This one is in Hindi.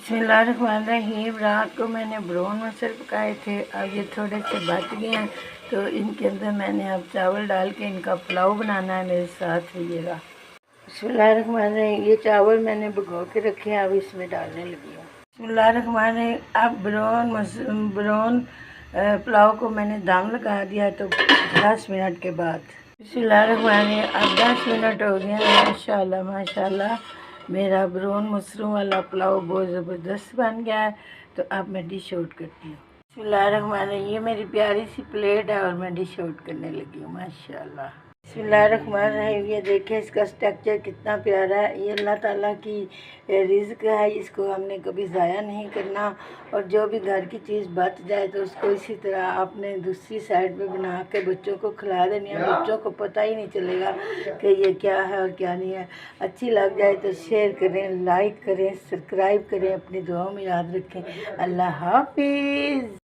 बिस्मिल्लाहिर्रहमानिर्रहीम। रात को मैंने ब्राउन मसल पकाए थे, अब ये थोड़े से बच गए हैं तो इनके अंदर मैंने अब चावल डाल के इनका पुलाव बनाना है। मेरे साथ रहिएगा। बिस्मिल्लाहिर्रहमानिर्रहीम। ये चावल मैंने भिगो के रखे हैं, अब इसमें डालने लगी हूँ। बिस्मिल्लाहिर्रहमानिर्रहीम। अब ब्राउन पुलाव को मैंने दम लगा दिया तो 10 मिनट के बाद। बिस्मिल्लाहिर्रहमानिर्रहीम। अब 10 मिनट हो गए हैं। माशाल्लाह माशाल्लाह मेरा ब्राउन मशरूम वाला पुलाव बहुत ज़बरदस्त बन गया है। तो अब मैं डिश आउट करती हूँ। बिस्मिल्लाहिर्रहमानिर्रहीम। ये मेरी प्यारी सी प्लेट है और मैं डिश आउट करने लगी हूँ। माशाल्लाह। बिस्मिल्लाहिर्रहमानिर्रहीम। ये देखें इसका स्ट्रक्चर कितना प्यारा है। ये अल्लाह ताला की रिज़्क है, इसको हमने कभी ज़ाया नहीं करना। और जो भी घर की चीज़ बच जाए तो उसको इसी तरह आपने दूसरी साइड में बना के बच्चों को खिला देनी है। बच्चों को पता ही नहीं चलेगा कि ये क्या है और क्या नहीं है। अच्छी लग जाए तो शेयर करें, लाइक करें, सब्सक्राइब करें, अपनी दुआओं में याद रखें। अल्लाह हाफिज़।